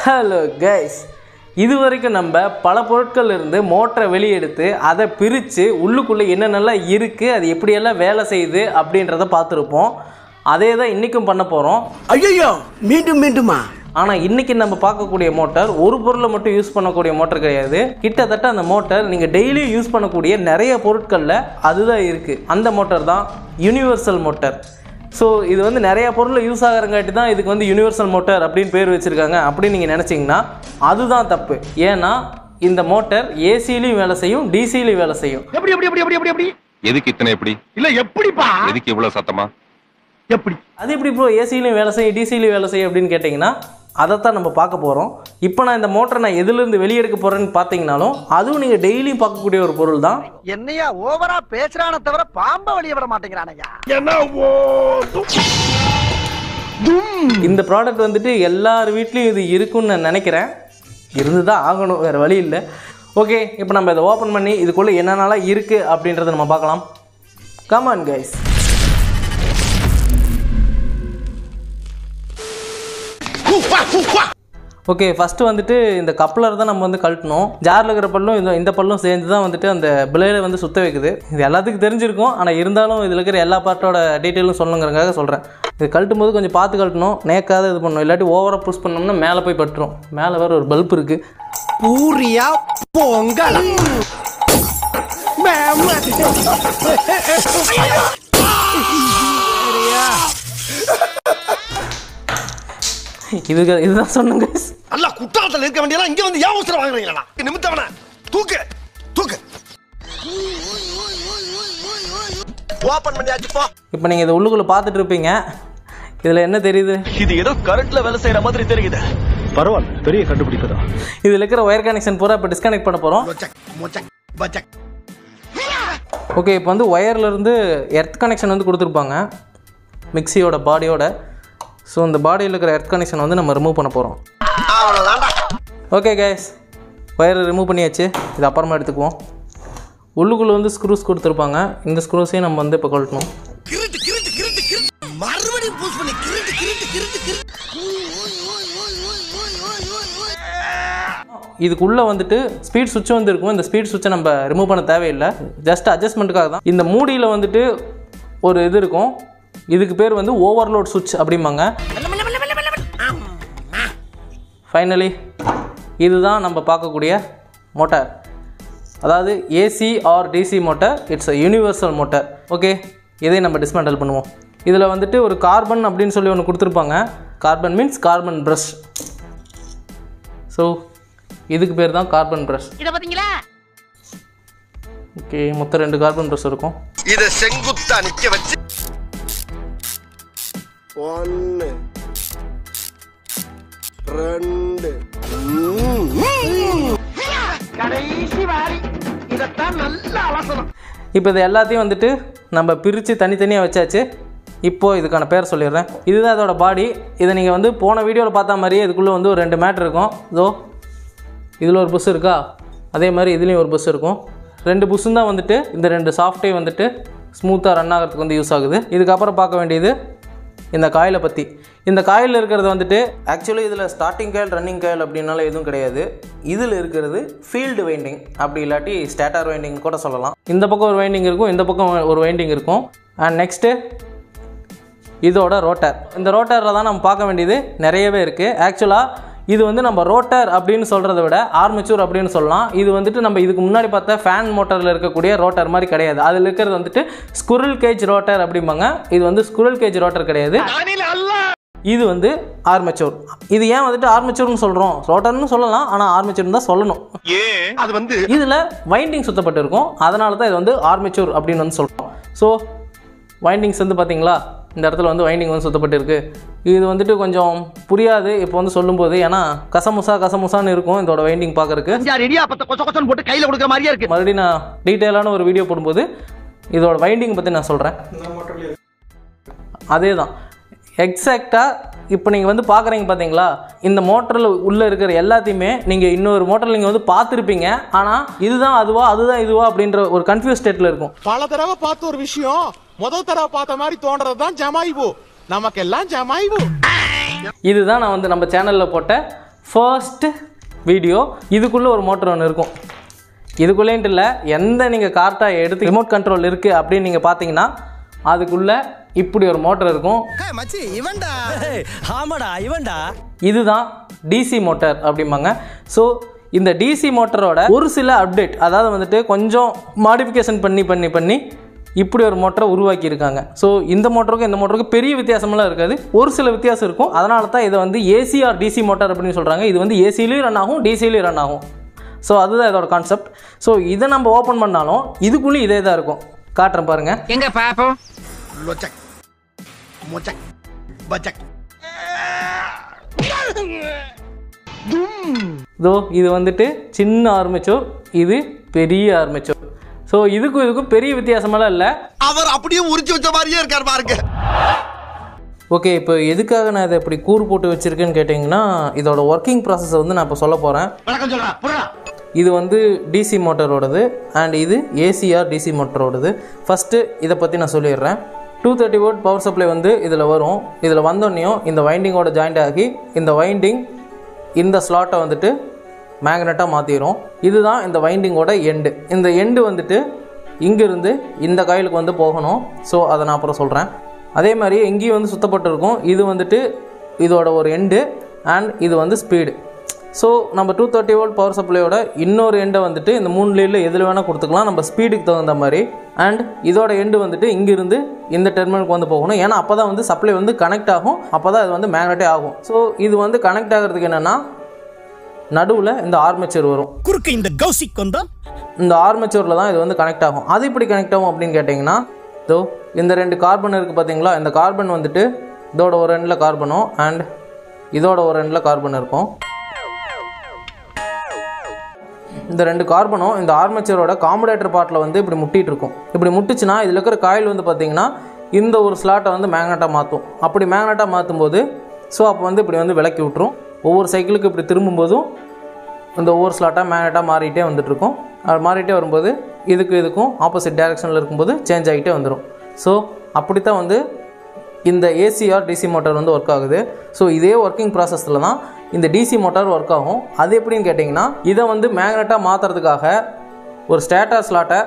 Hello guys, இது வரைக்கும் நம்ம பல பொருட்கள் இருந்து மோட்டரை வெளியெடுத்து அதை பிரித்து உள்ளுக்குள்ளே என்னென்னலாம் இருக்குது, அது எப்படியெல்லாம் வேலை செய்யுது அப்படின்றத பார்த்துருப்போம். அதே தான் இன்றைக்கும் பண்ண போகிறோம். ஐயோ, மீண்டும் மீண்டுமா? ஆனால் இன்றைக்கி நம்ம பார்க்கக்கூடிய மோட்டார் ஒரு பொருளை மட்டும் யூஸ் பண்ணக்கூடிய மோட்டர் கிடையாது. கிட்டத்தட்ட அந்த மோட்டார் நீங்கள் டெய்லியும் யூஸ் பண்ணக்கூடிய நிறைய பொருட்களில் அதுதான் இருக்குது. அந்த மோட்டார் தான் யூனிவர்சல் மோட்டார். ஸோ இது வந்து நிறைய பொருள் யூஸ் ஆகிறங்காட்டி தான் இதுக்கு வந்து யூனிவர்சல் மோட்டார் அப்படின்னு பேர் வச்சுருக்காங்க அப்படின்னு நீங்கள் நினச்சிங்கன்னா அதுதான் தப்பு. ஏன்னா இந்த மோட்டார் ஏசிலையும் வேலை செய்யும், டிசிலையும் வேலை செய்யும். எப்படி எப்படி எப்படி எப்படி எப்படி எதுக்கு இத்தனை எப்படி இல்ல எப்படிப்பா எதுக்கு இவ்வளவு சத்தமா எப்படி அது எப்படி ப்ரோ ஏசிலையும் வேலை செய்யும் டிசிலையும் வேலை செய்யும் அப்படின்னு கேட்டிங்கன்னா அதைத்தான் நம்ம பார்க்க போகிறோம். இப்போ நான் இந்த மோட்டரை நான் எதுலேருந்து வெளியெடுக்க போகிறேன்னு பார்த்தீங்கன்னாலும் அதுவும் நீங்கள் டெய்லியும் பார்க்கக்கூடிய ஒரு பொருள் தான். என்னையா ஓவரா பேசுறானே தவிர பாம்ப வெளிய விட மாட்டேங்கிறானயா? இந்த ப்ராடக்ட் வந்துட்டு எல்லார் வீட்லேயும் இது இருக்குன்னு நான் நினைக்கிறேன். இருந்து தான் ஆகணும், வேறு வழி இல்லை. ஓகே, இப்போ நம்ம இதை ஓப்பன் பண்ணி இதுக்குள்ளே என்னென்னலாம் இருக்குது அப்படின்றத நம்ம பார்க்கலாம். Come on guys. Okay, first வந்துட்டு இந்த கப்ளர் தான் நம்ம வந்து கழட்டணும். ஜாரில் இருக்கிற பல்லும் இந்த பல்லும் சேர்ந்து தான் வந்துட்டு அந்த பிளேடை வந்து சுத்த வைக்குது. இது எல்லாத்துக்கும் தெரிஞ்சிருக்கும், ஆனால் இருந்தாலும் இதில் இருக்கிற எல்லா பார்ட்டோட டீட்டெயிலும் சொல்லணுங்கிறதுக்காக சொல்கிறேன். இது கழட்டும் போது கொஞ்சம் பார்த்து கழட்டணும், நேக்காத இது பண்ணணும். இல்லாட்டி ஓவராக புஷ் பண்ணோம்னா மேலே போய் பட்டுரும். மேலே வேறு ஒரு பல்ப் இருக்குது. பூரியா பொங்கல் இதுதான் சொன்னேங்க. அல்ல குற்றாலத்தில் இருக்க வேண்டியதா இங்க வந்து ஏன் அவசரம் வாங்குறீங்களா? நிமித்தவன தூக்கு தூக்கு. ஓபன் பண்ணியாச்சு போ. இப்போ நீங்கள் இதை உள்ளுக்குள்ளே பார்த்துட்டு இருப்பீங்க. இதில் என்ன தெரியுது? இது ஏதோ கரண்ட்ல வேலை செய்யற மாதிரி தெரியுது. பரவாயில்ல, பெரிய கண்டுபிடிப்பு தான். இதில் இருக்கிற ஒயர் கனெக்ஷன் பூரா இப்போ டிஸ்கனெக்ட் பண்ண போகிறோம். ஓகே, இப்போ வந்து ஒயர்லேருந்து எர்த் கனெக்ஷன் வந்து கொடுத்துருப்பாங்க மிக்சியோட பாடியோட. ஸோ இந்த பாடியில் இருக்கிற எர்த் கனெக்ஷன் வந்து நம்ம ரிமூவ் பண்ண போகிறோம். ஓகே கைஸ், ஒயரை ரிமூவ் பண்ணியாச்சு. இது அப்புறமா எடுத்துக்குவோம். உள்ளுக்குள்ளே வந்து ஸ்க்ரூஸ் கொடுத்துருப்பாங்க. இந்த ஸ்க்ரூஸையும் நம்ம வந்து இப்போ கழட்டணும். இதுக்குள்ளே வந்துட்டு ஸ்பீட் சுவிட்ச் வந்து இருக்கும். இந்த ஸ்பீட் சுவிட்சை நம்ம ரிமூவ் பண்ண தேவையில்லை, ஜஸ்ட் அட்ஜஸ்ட்மெண்ட்டுக்காக தான். இந்த மூடியில் வந்துட்டு ஒரு இது இருக்கும். இதுக்கு பேர் வந்து ஓவர்லோட் சுவிட்ச் அப்படிம்பாங்க. ஃபைனலி இதுதான் நம்ம பார்க்கக்கூடிய மோட்டார், அதாவது AC or DC motor. It's a universal motor. Okay, இதை நம்ம டிஸ்மேண்டல் பண்ணுவோம். இதில் வந்துட்டு ஒரு கார்பன் அப்படின்னு சொல்லி ஒன்று கொடுத்துருப்பாங்க. Carbon means carbon brush. So இதுக்கு பேர் தான் கார்பன் ப்ரஷ். இதை பார்த்தீங்களா? ஓகே, மொத்தம் 2 கார்பன் ப்ரஷ் இருக்கும். இதை செங்குத்தா நிக்க வச்சு 1 2 கடைசி வாரி. இதத்தான் நல்லா அலசணும். இப்போ இது எல்லாத்தையும் வந்துட்டு நம்ம பிரித்து தனித்தனியாக வச்சாச்சு. இப்போது இதுக்கான பேர் சொல்லிடுறேன். இதுதான் இதோட பாடி. இதை நீங்கள் வந்து போன வீடியோவில் பார்த்தா மாதிரியே இதுக்குள்ளே வந்து ஒரு 2 மேட்ரு இருக்கும். இதோ இதில் ஒரு புஷ் இருக்கா, அதே மாதிரி இதுலேயும் ஒரு புஷ் இருக்கும். 2 புஷ்ஷும் தான் வந்துட்டு இந்த 2 சாஃப்ட்வேர் வந்துட்டு ஸ்மூத்தாக ரன் ஆகிறதுக்கு வந்து யூஸ் ஆகுது. இதுக்கப்புறம் பார்க்க வேண்டியது இந்த காயிலை பற்றி. இந்த காயில் இருக்கிறது வந்துட்டு ஆக்சுவலி இதில் ஸ்டார்டிங் காயில் ரன்னிங் காயில் அப்படின்னால எதுவும் கிடையாது. இதில் இருக்கிறது ஃபீல்டு வைண்டிங், அப்படி இல்லாட்டி ஸ்டேட்டார் வைண்டிங் கூட சொல்லலாம். இந்த பக்கம் ஒரு வைண்டிங் இருக்கும், இந்த பக்கம் ஒரு வைண்டிங் இருக்கும். அண்ட் நெக்ஸ்ட்டு இதோட ரோட்டர். இந்த ரோட்டரில் தான் நம்ம பார்க்க வேண்டியது நிறையவே இருக்குது. ஆக்சுவலாக இது வந்து நம்ம ரோட்டர் அப்படின்னு சொல்கிறத விட ஆர்மேச்சர் அப்படின்னு சொல்லலாம். இது வந்துட்டு நம்ம இதுக்கு முன்னாடி பார்த்த ஃபேன் மோட்டரில் இருக்கக்கூடிய ரோட்டர் மாதிரி கிடையாது. அதில் இருக்கிறது வந்துட்டு ஸ்குரில் கேஜ் ரோட்டர் அப்படிம்பாங்க. இது வந்து ஸ்குரில் கேஜ் ரோட்டர் கிடையாது, இது வந்து ஆர்மேச்சர். இது ஏன் வந்துட்டு ஆர்மேச்சர்னு சொல்கிறோம், ரோட்டர்னு சொல்லலாம், ஆனால் ஆர்மேச்சர்னு தான் சொல்லணும். அது வந்து இதில் வைண்டிங் சுத்தப்பட்டு இருக்கும், அதனால தான் இது வந்து ஆர்மேச்சர் அப்படின்னு வந்து சொல்கிறோம். ஸோ வைண்டிங்ஸ் வந்து பார்த்தீங்களா, இந்த இடத்துல வந்து வைண்டிங் வந்து சுத்தப்பட்டு இருக்குது. இது வந்துட்டு கொஞ்சம் புரியாது இப்போ வந்து சொல்லும்போது, ஏன்னா கசமுசான்னு இருக்கும் இதோட வைண்டிங் பார்க்கறதுக்கு. போட்டு கையில் கொடுக்குற மாதிரியே இருக்கு. மறுபடியும் நான் டீட்டெயிலான ஒரு வீடியோ போடும்போது இதோட வைண்டிங் பற்றி நான் சொல்கிறேன். அதே தான் எக்ஸாக்டாக இப்போ நீங்கள் வந்து பார்க்குறீங்க பார்த்தீங்களா, இந்த மோட்டரில் உள்ளே இருக்கிற எல்லாத்தையுமே நீங்கள் இன்னொரு மோட்டரில் நீங்கள் வந்து பார்த்துருப்பீங்க. ஆனால் இதுதான் அதுவா அதுதான் இதுவா அப்படின்ற ஒரு கன்ஃபியூஸ் ஸ்டேட்டில் இருக்கும். பல தடவை பார்த்த ஒரு விஷயம் முதல் தடவை பார்த்த மாதிரி தோன்றது தான் ஜமாய்வு. நமக்கெல்லாம் ஜமாய்வு. இதுதான் நான் வந்து நம்ம சேனலில் போட்ட ஃபர்ஸ்ட் வீடியோ. இதுக்குள்ளே ஒரு மோட்டர் ஒன்று இருக்கும். இதுக்குள்ளேன்ட்டு இல்லை, எந்த நீங்கள் கார்ட்டை எடுத்து ரிமோட் கண்ட்ரோல் இருக்குது அப்படின்னு நீங்கள் பார்த்தீங்கன்னா அதுக்குள்ளே இப்படி ஒரு மோட்டர் இருக்கும். இதுதான் டிசி மோட்டார் அப்படிம்பாங்க. ஸோ இந்த டிசி மோட்டரோட ஒரு சில அப்டேட், அதாவது வந்துட்டு கொஞ்சம் மாடிஃபிகேஷன் பண்ணி இப்படி ஒரு மோட்டரை உருவாக்கியிருக்காங்க. ஸோ இந்த மோட்டருக்கும் இந்த மோட்டருக்கும் பெரிய வித்தியாசமெல்லாம் இருக்காது, ஒரு சில வித்தியாசம் இருக்கும். அதனால தான் இதை வந்து ஏசி ஆர் டிசி மோட்டார் அப்படின்னு சொல்கிறாங்க. இது வந்து ஏசிலையும் ரன் ஆகும், டிசிலையும் ரன் ஆகும். ஸோ அதுதான் இதோட கான்செப்ட். ஸோ இதை நம்ம ஓப்பன் பண்ணாலும் இதுக்குள்ளேயும் இதே தான் இருக்கும். காட்டுறேன் பாருங்க. எங்க பாப்போம். இதோ இது வந்துட்டு சின்ன ஆர்மேச்சர், இது பெரிய ஆர்மேச்சர். ஸோ இதுக்கும் பெரிய வித்தியாசமெல்லாம் இல்லை. அவர் அப்படியே உரிச்சு வச்ச மாதிரியே இருக்கார் பாருங்க. ஓகே, இப்போ எதுக்காக நான் இதை இப்படி கூறு போட்டு வச்சுருக்கேன்னு கேட்டிங்கன்னா இதோட ஒர்க்கிங் ப்ராசஸை வந்து நான் இப்போ சொல்ல போகிறேன். இது வந்து டிசி மோட்டரோடது அண்ட் இது ஏசிஆர் டிசி மோட்டரோடது. ஃபஸ்ட்டு இதை பற்றி நான் சொல்லிடுறேன். 230 வோல்ட் பவர் சப்ளை வந்து இதில் வரும். இதில் வந்தோடனையும் இந்த வைண்டிங்கோட ஜாயிண்ட் ஆகி இந்த வைண்டிங் இந்த ஸ்லாட்டை வந்துட்டு மேக்னெட்டாக மாற்றிடும். இதுதான் இந்த வைண்டிங்கோட எண்டு. இந்த எண்டு வந்துட்டு இங்கேருந்து இந்த காயிலுக்கு வந்து போகணும். ஸோ அதை நான் அப்புறம் சொல்கிறேன். அதே மாதிரி எங்கேயும் வந்து சுத்தப்பட்டிருக்கும். இது வந்துட்டு இதோட ஒரு எண்டு அண்ட் இது வந்து ஸ்பீடு. ஸோ நம்ம 230 வோல்ட் பவர் சப்ளையோட இன்னொரு எண்டை வந்துட்டு இந்த 3 லீடில் எதில் வேணால் கொடுத்துக்கலாம் நம்ம ஸ்பீடுக்கு தகுந்த மாதிரி. அண்ட் இதோட எண்டு வந்துட்டு இங்கிருந்து இந்த டெர்மினலுக்கு வந்து போகணும். ஏன்னா அப்போ தான் வந்து சப்ளை வந்து கனெக்ட் ஆகும், அப்போ தான் இது வந்து மேக்னெட்டே ஆகும். ஸோ இது வந்து கனெக்ட் ஆகிறதுக்கு என்னென்னா நடுவில் இந்த ஆர்மேச்சர் வரும். குறுக்கு இந்த கௌசிக் கொண்டா இந்த ஆர்மேச்சரில் தான் இது வந்து கனெக்ட் ஆகும். அது இப்படி கனெக்ட் ஆகும் அப்படின்னு கேட்டிங்கன்னா இதோ இந்த 2 கார்பன் இருக்குது பார்த்தீங்களா. இந்த கார்பன் வந்துட்டு இதோட ஒரு எண்டில் கார்பனும் அண்ட் இதோட ஒரு எண்டில் கார்பன் இருக்கும். இந்த 2 கார்பனும் இந்த ஆர்மேச்சரோட காம்படேட்டர் பார்ட்டில் வந்து இப்படி முட்டிகிட்டு இருக்கும். இப்படி முட்டுச்சுன்னா இதில் இருக்கிற காயில் வந்து பார்த்திங்கன்னா இந்த ஒரு ஸ்லாட்டை வந்து மேக்னெட்டாக மாற்றும். அப்படி மேக்னெட்டாக மாற்றும் போது ஸோ அப்போ வந்து இப்படி வந்து விலக்கி விட்டுரும். ஒவ்வொரு சைக்கிளுக்கு இப்படி திரும்பும்போதும் இந்த ஒவ்வொரு ஸ்லாட்டாக மேக்னெட்டாக மாறிட்டே வந்துட்டுருக்கும். அது மாறிட்டே வரும்போது இதுக்கும் ஆப்போசிட் டைரெக்ஷனில் இருக்கும்போது சேஞ்ச் ஆகிட்டே வந்துடும். ஸோ அப்படி தான் வந்து இந்த ஏசிஆர் டிசி மோட்டார் வந்து ஒர்க் ஆகுது. ஸோ இதே ஒர்க்கிங் ப்ராசஸில் தான் இந்த டிசி மோட்டார் ஒர்க் ஆகும். அது எப்படின்னு கேட்டிங்கன்னா இதை வந்து மேக்னெட்டாக மாற்றுறதுக்காக ஒரு ஸ்டேட்டர் ஸ்லாட்டை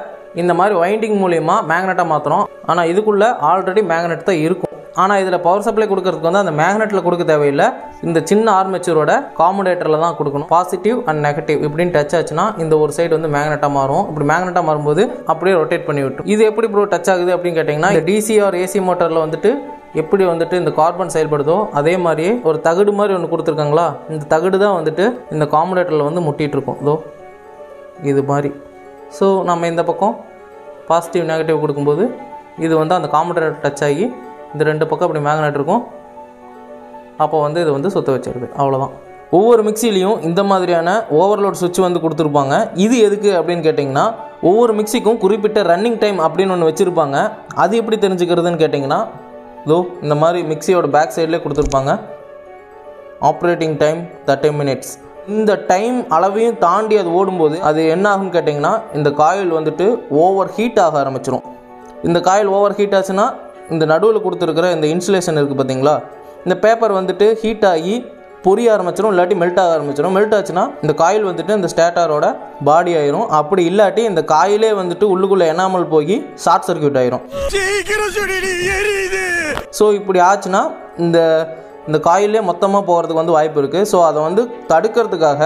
இந்த மாதிரி வைண்டிங் மூலிமா மேக்னெட்டாக மாற்றுறோம். ஆனால் இதுக்குள்ளே ஆல்ரெடி மேக்னெட் தான் இருக்கும். ஆனால் இதில் பவர் சப்ளை கொடுக்கறதுக்கு வந்து அந்த மேக்னெட்டில் கொடுக்க தேவையில்லை, இந்த சின்ன ஆர்மேச்சரோட காம்படேட்டரில் தான் கொடுக்கணும். பாசிட்டிவ் அண்ட் நெகட்டிவ் இப்படின்னு டச் ஆச்சுன்னா இந்த ஒரு சைடு வந்து மேக்னெட்டாக மாறும். இப்படி மேக்னெட்டாக மாறும்போது அப்படியே ரொட்டேட் பண்ணி விட்டுரும். இது எப்படி ப்ரோ டச் ஆகுது அப்படின்னு கேட்டிங்கன்னா இந்த டிசி ஆர் ஏசி மோட்டரில் வந்துட்டு எப்படி வந்துட்டு இந்த கார்பன் செயல்படுதோ அதே மாதிரியே ஒரு தகடு மாதிரி ஒன்று கொடுத்துருக்காங்களா. இந்த தகடு தான் வந்துட்டு இந்த காம்படேட்டரில் வந்து முட்டிகிட்டு இருக்கும். இதோ இது மாதிரி. ஸோ நம்ம இந்த பக்கம் பாசிட்டிவ் நெகட்டிவ் கொடுக்கும்போது இது வந்து அந்த காம்படேட்டர் டச் ஆகி இந்த 2 பக்கம் அப்படி மேக்னெட் இருக்கும். அப்போ வந்து இது வந்து சுற்ற வச்சிருது. அவ்வளோதான். ஒவ்வொரு மிக்சிலையும் இந்த மாதிரியான ஓவர்லோட் சுவிட்ச் வந்து கொடுத்துருப்பாங்க. இது எதுக்கு அப்படின்னு கேட்டிங்கன்னா ஒவ்வொரு மிக்சிக்கும் குறிப்பிட்ட ரன்னிங் டைம் அப்படின்னு ஒன்று வச்சுருப்பாங்க. அது எப்படி தெரிஞ்சுக்கிறதுன்னு கேட்டிங்கன்னா இதோ இந்த மாதிரி மிக்சியோட பேக் சைட்லேயே கொடுத்துருப்பாங்க. Operating time 30 minutes. இந்த டைம் அளவையும் தாண்டி அது ஓடும்போது அது என்ன ஆகும்னு கேட்டிங்கன்னா இந்த காயில் வந்துட்டு ஓவர் ஹீட் ஆக ஆரம்பிச்சிடும். இந்த காயில் ஓவர் ஹீட் ஆச்சுன்னா இந்த நடுவில் கொடுத்துருக்கிற இந்த இன்சுலேஷன் இருக்குது பார்த்தீங்களா, இந்த பேப்பர் வந்துட்டு ஹீட் ஆகி பொரிய ஆரம்பிச்சிடும், இல்லாட்டி மெல்ட் ஆக ஆரம்பிச்சிடும். மெல்ட் ஆச்சுன்னா இந்த காயில் வந்துட்டு இந்த ஸ்டேட்டரோட பாடி ஆயிரும். அப்படி இல்லாட்டி இந்த காயிலே வந்துட்டு உள்ளுக்குள்ளே எனாமல் போய் ஷார்ட் சர்க்யூட் ஆயிரும். ஸோ இப்படி ஆச்சுன்னா இந்த காயிலே மொத்தமாக போகிறதுக்கு வந்து வாய்ப்பு இருக்குது. ஸோ அதை வந்து தடுக்கிறதுக்காக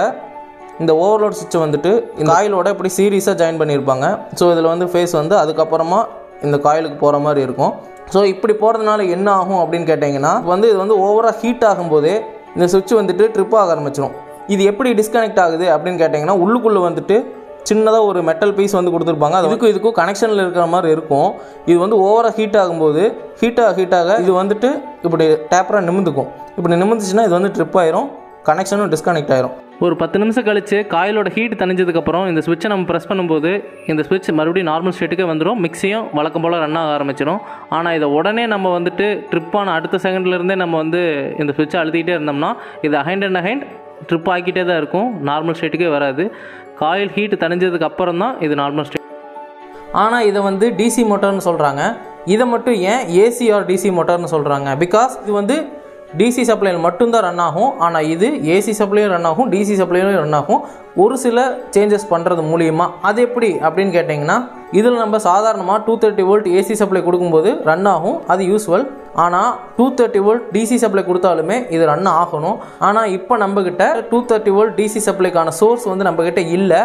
இந்த ஓவர்லோட் சுவிட்சை வந்துட்டு இந்த காயிலோட இப்படி சீரியஸாக ஜாயின் பண்ணியிருப்பாங்க. ஸோ இதில் வந்து ஃபேஸ் வந்து அதுக்கப்புறமா இந்த காயிலுக்கு போகிற மாதிரி இருக்கும். ஸோ இப்படி போகிறதுனால என்ன ஆகும் அப்படின்னு கேட்டிங்கன்னா வந்து இது வந்து ஓவராக ஹீட் ஆகும்போதே இந்த சுவிட்ச் வந்துட்டு ட்ரிப் ஆக ஆரம்பிச்சிடும். இது எப்படி டிஸ்கனெக்ட் ஆகுது அப்படின்னு கேட்டிங்கன்னா உள்ளுக்குள்ளே வந்துட்டு சின்னதாக ஒரு மெட்டல் பீஸ் வந்து கொடுத்துருப்பாங்க. அது இதுக்கும் கனெக்ஷனில் இருக்கிற மாதிரி இருக்கும். இது வந்து ஓவராக ஹீட் ஆகும்போது ஹீட்டாக இது வந்துட்டு இப்படி டேப்பராக நிமிந்துக்கும். இப்படி நிமிந்துச்சுன்னா இது வந்து ட்ரிப் ஆயிரும், கனெக்ஷனும் டிஸ்கனெக்ட் ஆயிரும். ஒரு 10 நிமிஷம் கழிச்சு காயிலோட ஹீட் தணிஞ்சதுக்கப்புறம் இந்த ஸ்விட்சை நம்ம ப்ரெஸ் பண்ணும்போது இந்த ஸ்விட்ச் மறுபடியும் நார்மல் ஸ்டேட்டுக்கே வந்துடும். மிக்சியும் வழக்கம் போல் ரன் ஆக ஆரம்பிச்சிடும். ஆனால் இதை உடனே நம்ம வந்துட்டு ட்ரிப்பான அடுத்த செகண்ட்லேருந்தே நம்ம வந்து இந்த ஸ்விட்சை அழுத்திக்கிட்டே இருந்தோம்னா இது அஹைண்ட் ட்ரிப் ஆகிக்கிட்டே தான் இருக்கும், நார்மல் ஸ்டேட்டுக்கே வராது. காயில் ஹீட் தணிஞ்சதுக்கு அப்புறம் தான் இது நார்மல் ஸ்டேட். ஆனால் இதை வந்து டிசி மோட்டார்னு சொல்கிறாங்க. இதை மட்டும் ஏன் ஏசி ஆர் டிசி மோட்டார்னு சொல்கிறாங்க? பிகாஸ் இது வந்து டிசி சப்ளையில் மட்டும்தான் ரன் ஆகும். ஆனால் இது ஏசி சப்ளையும் ரன் ஆகும், டிசி சப்ளையும் ரன் ஆகும். ஒரு சில சேஞ்சஸ் பண்ணுறது மூலியமாக. அது எப்படி அப்படின்னு கேட்டிங்கன்னா, இதில் நம்ம சாதாரணமாக 230 வோல்ட் ஏசி சப்ளை கொடுக்கும்போது ரன் ஆகும், அது யூஸ்வல். ஆனால் 230 வோல்ட் டிசி சப்ளை கொடுத்தாலுமே இது ரன் ஆகணும். ஆனால் இப்போ நம்மக்கிட்ட 230 வோல்ட் டிசி சப்ளைக்கான சோர்ஸ் வந்து நம்மக்கிட்ட இல்லை.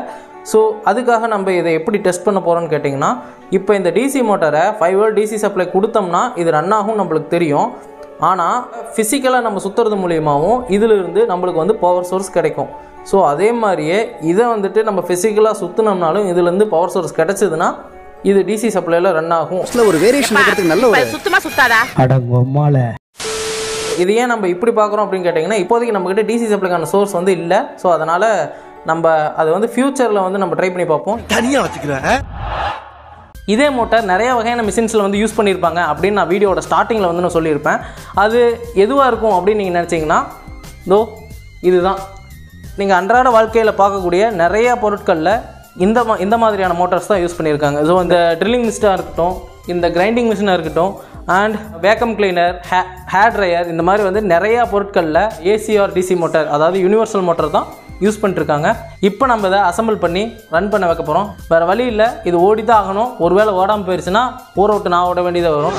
ஸோ அதுக்காக நம்ம இதை எப்படி டெஸ்ட் பண்ண போகிறோம்னு கேட்டிங்கன்னா, இப்போ இந்த டிசி மோட்டரை 5 வோல்ட் டிசி சப்ளை கொடுத்தோம்னா இது ரன் ஆகும் நம்மளுக்கு தெரியும். ஆனால் ஃபிசிக்கலாக நம்ம சுற்றுறது மூலியமாகவும் இதிலிருந்து நம்மளுக்கு வந்து பவர் சோர்ஸ் கிடைக்கும். ஸோ அதே மாதிரியே இதை வந்துட்டு நம்ம ஃபிசிக்கலாக சுற்றினோம்னாலும் இதுலேருந்து பவர் சோர்ஸ் கிடைச்சதுன்னா இது டிசி சப்ளையில் ரன் ஆகும். ஒரு வேரியேஷன் இருக்கிறதுக்கு நல்ல ஒரு சுத்தமா சுத்தாதா இது ஏன் நம்ம இப்படி பார்க்குறோம் அப்படின்னு கேட்டிங்கன்னா, இப்போதைக்கு நம்மக்கிட்ட டிசி சப்ளைக்கான சோர்ஸ் வந்து இல்லை. ஸோ அதனால் நம்ம அது வந்து ஃப்யூச்சரில் வந்து நம்ம ட்ரை பண்ணி பார்ப்போம். தனியாக வச்சுக்கிறேன். இதே மோட்டார் நிறைய வகையான மிஷின்ஸில் வந்து யூஸ் பண்ணியிருப்பாங்க அப்படின்னு நான் வீடியோட ஸ்டார்டிங்கில் வந்து நான் சொல்லியிருப்பேன். அது எதுவாக இருக்கும் அப்படின்னு நீங்கள் நினச்சிங்கன்னா, இதுதான் நீங்கள் அன்றாட வாழ்க்கையில் பார்க்கக்கூடிய நிறைய பொருட்களில் இந்த மாதிரியான மோட்டார்ஸ் தான் யூஸ் பண்ணியிருக்காங்க. ஸோ இந்த ட்ரில்லிங் மிஷினாக இருக்கட்டும், இந்த கிரைண்டிங் மிஷினாக இருக்கட்டும், and vacuum cleaner, hair dryer, இந்த மாதிரி வந்து நிறையா பொருட்களில் ஏசி ஆர் டிசி மோட்டார், அதாவது யூனிவர்சல் மோட்டார் தான் யூஸ் பண்ணிட்டுருக்காங்க. இப்போ நம்ம இதை அசம்பிள் பண்ணி ரன் பண்ண வைக்க போகிறோம். வேறு வழி இல்லை, இது ஓடி தான் ஆகணும். ஒருவேளை ஓடாமல் போயிடுச்சுன்னா ஊற விட்டு நான் ஓட வேண்டியதாக வரும்.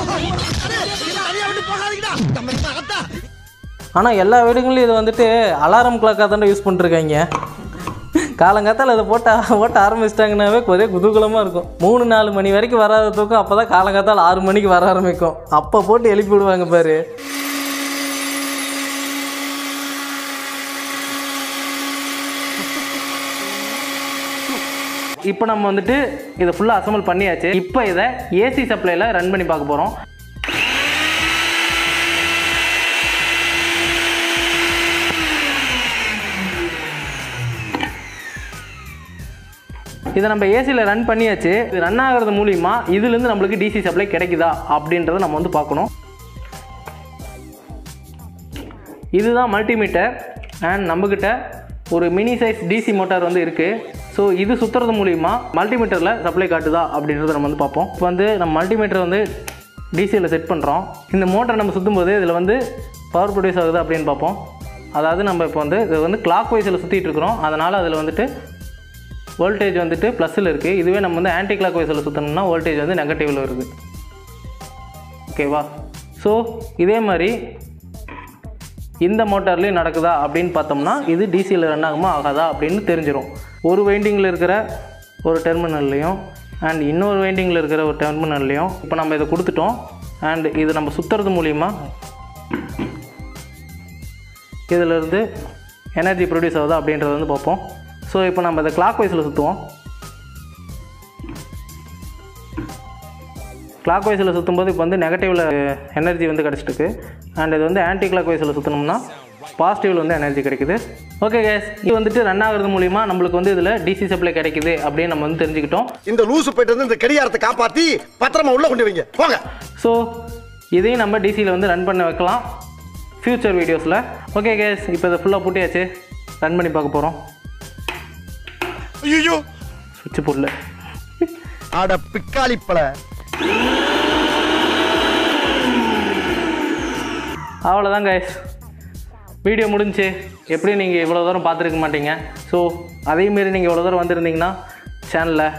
ஆனால் எல்லா வீடுகளையும் இது வந்துட்டு அலாரம் கிளாக்காக தானே யூஸ் பண்ணிட்டுருக்காங்க. காலங்காத்தால் அதை ஓட்ட ஆரம்பிச்சிட்டாங்கன்னாவே ஒரே குதூகலமாக இருக்கும். 3-4 மணி வரைக்கும் வராத தூக்கம் அப்போ தான் காலங்காத்தால் 6 மணிக்கு வர ஆரம்பிக்கும். அப்போ போட்டு எழுப்பி விடுவாங்க பாரு. இப்போ நம்ம வந்துட்டு இதை ஃபுல்லாக அசம்பிள் பண்ணியாச்சு. இப்போ இதை ஏசி சப்ளையில் ரன் பண்ணி பார்க்க போகிறோம். இதை நம்ம ஏசியில் ரன் பண்ணியாச்சு. இது ரன் ஆகிறது மூலிமா இதுலேருந்து நம்மளுக்கு டிசி சப்ளை கிடைக்குதா அப்படின்றத நம்ம வந்து பார்க்கணும். இதுதான் மல்டிமீட்டர். அண்ட் நம்மக்கிட்ட ஒரு மினி சைஸ் டிசி மோட்டார் வந்து இருக்குது. ஸோ இது சுற்றுறது மூலிமா மல்டிமீட்டரில் சப்ளை காட்டுதா அப்படின்றத நம்ம வந்து பார்ப்போம். இப்போ வந்து நம்ம மல்டிமீட்டர் வந்து டிசியில் செட் பண்ணுறோம். இந்த மோட்டரை நம்ம சுற்றும்போது இதில் வந்து பவர் ப்ரொடியூஸ் ஆகுது அப்படின்னு பார்ப்போம். அதாவது நம்ம இப்போ வந்து இது வந்து கிளாக் வைஸில் சுற்றிட்டு இருக்கிறோம். அதனால் அதில் வந்துட்டு வோல்டேஜ் வந்துட்டு ப்ளஸில் இருக்குது. இதுவே நம்ம வந்து ஆன்டி கிளாக் வைஸில் சுற்றணும்னா வோல்டேஜ் வந்து நெகட்டிவில் இருக்குது. ஓகேவா? ஸோ இதே மாதிரி இந்த மோட்டார்லேயும் நடக்குதா அப்படின்னு பார்த்தோம்னா இது டிசியில் ரன் ஆகுமா ஆகாதா அப்படின்னு தெரிஞ்சிடும். ஒரு வைண்டிங்கில் இருக்கிற ஒரு டெர்மினல்லையும் அண்ட் இன்னொரு வைண்டிங்கில் இருக்கிற ஒரு டெர்மினல்லையும் இப்போ நம்ம இதை கொடுத்துட்டோம். அண்ட் இது நம்ம சுற்றுறது மூலிமா இதிலிருந்து எனர்ஜி ப்ரொடியூஸ் ஆகுதா அப்படின்றத வந்து பார்ப்போம். ஸோ இப்போ நம்ம இதை கிளாக் வைஸில் சுற்றுவோம். கிளாக் வைஸில் சுற்றும்போது இப்போ வந்து நெகட்டிவில் எனர்ஜி வந்து கிடச்சிட்டுருக்கு. அண்ட் இது வந்து ஆன்டி கிளாக் வைஸில் சுற்றினோம்னா பாசிட்டிவில் வந்து எனர்ஜி கிடைக்குது. ஓகே கேஸ், இது வந்துட்டு ரன் ஆகிறது மூலிமா நம்மளுக்கு வந்து இதில் டிசி சப்ளை கிடைக்குது அப்படின்னு நம்ம வந்து தெரிஞ்சுக்கிட்டோம். இந்த லூசு போயிட்டு வந்து இந்த கடிகாரத்தை காப்பாற்றி பத்திரமா உள்ள கொண்டு வைங்க போங்க. ஸோ இதையும் நம்ம டிசியில் வந்து ரன் பண்ண வைக்கலாம் ஃப்யூச்சர் வீடியோஸில். ஓகே கேஸ், இப்போ இதை ஃபுல்லாக பூட்டியாச்சு. ரன் பண்ணி பார்க்க போகிறோம். ஐயோ சுவிட்ச் போடல. ஆட பிக்காளிப்பல. அவ்வளோதான் கைஸ், வீடியோ முடிஞ்சு. எப்படியும் நீங்கள் இவ்வளோ தூரம் பார்த்துருக்க மாட்டீங்க. ஸோ அதேமாரி நீங்கள் இவ்வளோ தூரம் வந்திருந்தீங்கன்னா சேனலை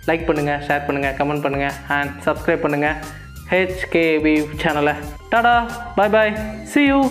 லைக் பண்ணுங்கள், ஷேர் பண்ணுங்கள், கமெண்ட் பண்ணுங்கள் அண்ட் சப்ஸ்கிரைப் பண்ணுங்கள் HKV சேனலை. டாடா, பாய் பாய், see you.